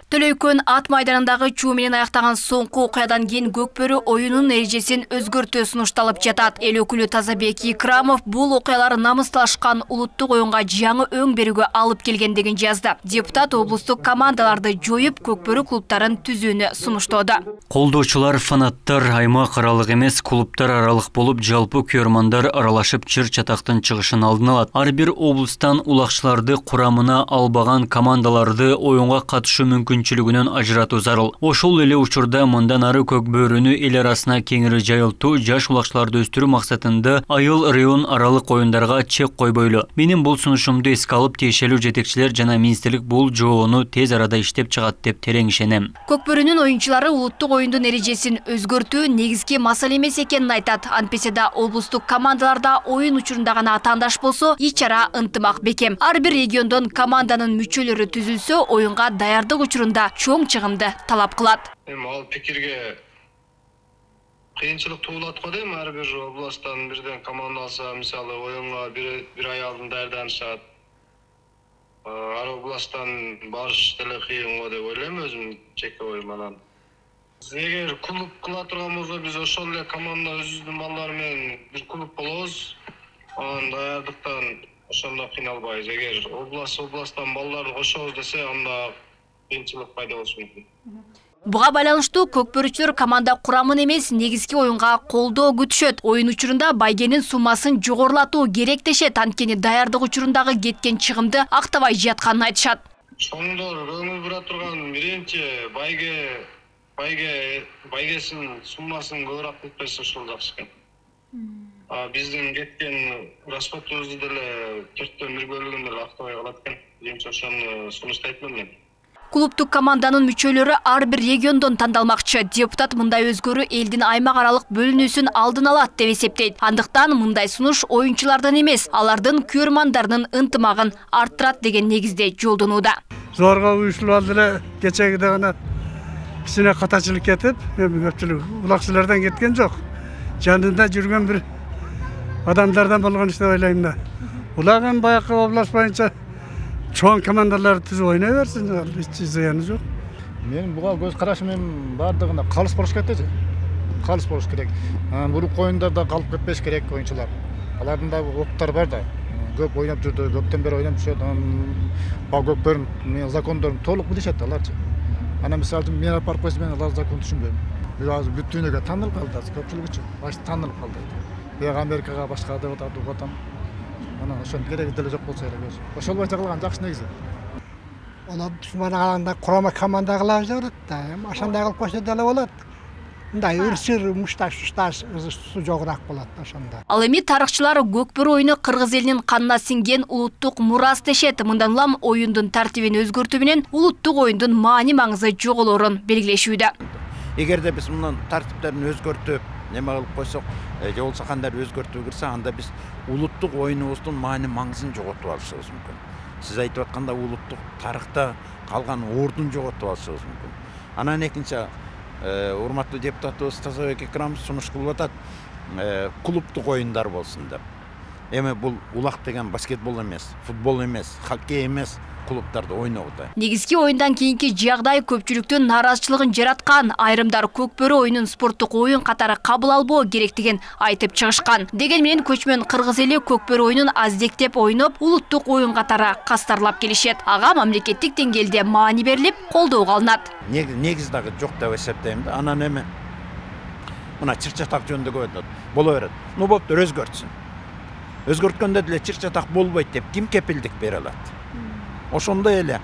Төлөйкөн ат майданындагы чуу менен аяктаган соңку окуядан кийин Көкбөрү оюнунун эрежесин өзгөртүү сунушталып жатат. Эл өкүлү Тазабек Икрамов бул окуялар намысталышкан улуттук оюнга жаңы өң берүүгө алып келгендигин жазды. Депутат облустук командаларды жоюп, Көкбөрү клубтарын түзүүнү сунуштоодо. Колдоочулар, фанаттар аймак аралык эмес, клубтар аралык болуп, жалпы көрмандар аралашып чыр-чатактын чыгышын алдын алат. Ар бир облустан улакчыларды курамына албаган командаларды оюнга катышуу мүмкүнчүлүгүнөн ажыратуу зарыл. Ошол эле учурда мындан ары Көкбөрүнү эл арасына кеңири жайылтуу, жаш улакчыларды өстүрүү максатында айыл район аралык оюндарга чек койбойлу. Менин бул сунушумду эске алып, тиешелүү жетекчилер жана министрлик бул жобону тез арада иштеп чыгат деп терең ишенем. Көкбөрүнүн оюнчулары улуттук оюндун эрежесин өзгөртүү негизги маселе эмес экенин айтат. Антпесе да облустук командаларда оюн учурунда гана атаандаш болсо, ич-ара ынтымак бекем. Ар бир региондон команданын мүчөлөрү түзүлсө, оюнга даярдык учурунда чоң чыгымды талап кылат. Ал пикирге кыйынчылык туулат го дейм. Ар бир областтан бирден команда алса, мисалы оюнга бир ай алдын даярданышат. Ар областтан барыш деле кыйын го деп ойлойм өзүм жеке оюм анан. Эгер клуб кыла турган болсо, биз ошол эле команда өзүбүздүн балдар менен бир клуб болобуз. Анан даярдыктан ошондо кыйналбайбыз. Эгер областтан балдарды кошобуз десе, анда кыйынчылык пайда болушу мүмкүн. Буга байланыштуу көкбөрүчүлөр команда курамын эмес, негизги оюнга колдоо күтүшөт. Оюн учурунда байгенин суммасын жогорулатуу керек дешет. Анткени даярдык учурундагы кеткен чыгымды актабай жатканын айтышат. Чоңдор көңүл бура турган биринчи байгесин суммасын көбүрөөк кетпесе ошол жакшы экен. Биздин кеткен расходубузду деле 4/1 бөлүгүн деле актабай калат экен. Менимче ошону сунуштайт мен. Клубтук команданын мүчөлөрү ар бир региондон тандалмакчы. Депутат мындай өзгөрүү элдин аймак аралык бөлүнүүсүн алдын алат деп эсептейт. Андыктан мындай сунуш оюнчулардан эмес, алардын көрмандарынын ынтымагын арттырат деген негизде жолдонууда. Зорго уюштурулду эле кечеги гана кичине катачылык кетип, көпчүлүк улакчылардан кеткен жок. Жанында жүргөн бир адамдардан болгон иш деп ойлойм да. Улагын баякы область боюнча чоң командалар түзүп ойной берсин, эч зыяны жок. Менин буга көз карашым бардыгында калыс болуш керек да. Калыс болуш керек. Бурук оюндарда калып кетпеш керек оюнчулар. Алардын да октор бар да. Көп ойноп жүрдү, көптөн бери ойноп жүрөт. Көкбөрүн менин закондорун толук билишет аларчы. Анан мисалы мен алып барып койсом, мен алар законду түшүнбөйм. Бир азыр бүтүнүгө таанылып калды, көпчүлүк үчүн. Башта таанылып калды. Бияк Америкага башка деп атам. Анан ошон кереги деле жок болсо керек өзү. Ошол боюнча кылган жакшы негизи. Аны түшманаганда курама команда кыла берет да. Ошондой кылып койсо деле болот. Мындай үрсүр мушташ жогураак болот ошондо. Ал эми тарыхчылар Көкбөрү оюну кыргыз элинин канына сиңген улуттук мурас дешет. Мындан улам оюндун тартибин өзгөртүү менен улуттук оюндун маани маңызы жоголорун белгилешүүдө. Эгерде биз мындан тартиптерин өзгөртүп, неме кылып койсок, же болбосо кандай өзгөртүү кирсе, анда биз улуттук оюнубуздун маани маңызын жоготуп алышыбыз мүмкүн. Сиз айтып атканда улуттук тарыхта калган ордун жоготуп алышыбыз мүмкүн. Анан экинчи урматтуу депутатыбыз Тазабек Икрамов сунуш кылып атат, клубтук оюндар болсун деп. Эми бул улак деген баскетбол эмес, футбол эмес, хоккей эмес, клубтарда ойногуда. Негизги оюндан кийинки жагдай көпчүлүктүн нааразычылыгын жараткан. Айрымдар Көкбөрү оюнун спорттук оюн катары кабыл албоо керектигин айтып чыгышкан. Деген менен көчмөн кыргыз эли Көкбөрү оюнун аздектеп ойноп, улуттук оюн катары кастарлап келишет. Ага мамлекеттик деңгээлде маани берилип, колдоого алынат. Негиз дагы жок деп эсептейм да. Анан эми мына чыр-чатак жөнүндө көп боло берет. Болуптур, өзгөртсүн. Өзгөрткөндө деле чыр-чатак болбойт деп ким кепилдик бере алат? Ошондой эле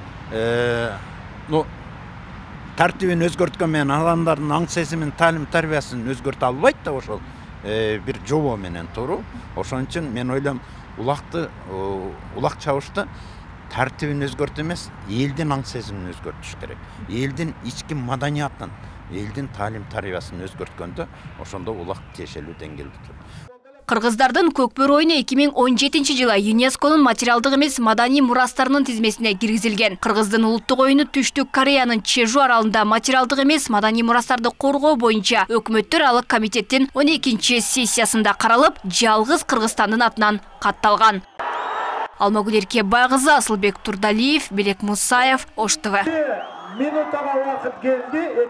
тартибин өзгөрткөн менен адамдардын аң сезимин, таалим тарбиясын өзгөртө албайт да ошол бир жобо менен туруу. Ошон үчүн мен ойлойм, улак чабышты тартибин өзгөртүү эмес, элдин аң сезимин өзгөртүш керек. Элдин ички маданиятын, элдин таалим тарбиясын өзгөрткөндө ошондо улак тиешелүү деңгээлде турат. Кыргыздардын Көкбөрү оюну 2017-жылы ЮНЕСКОнун материалдык эмес маданий мурастарынын тизмесине киргизилген. Кыргыздын улуттук оюну Түштүк Кореянын Чежу аралында материалдык эмес маданий мурастарды коргоо боюнча өкмөттөр аралык комитеттин 12-сессиясында каралып, жалгыз Кыргызстандын атынан катталган. Алмагүл Эркебайкызы, Асылбек Турдалиев, Белек Мусаев, Ош ТВ. Minutaga vakit geldi.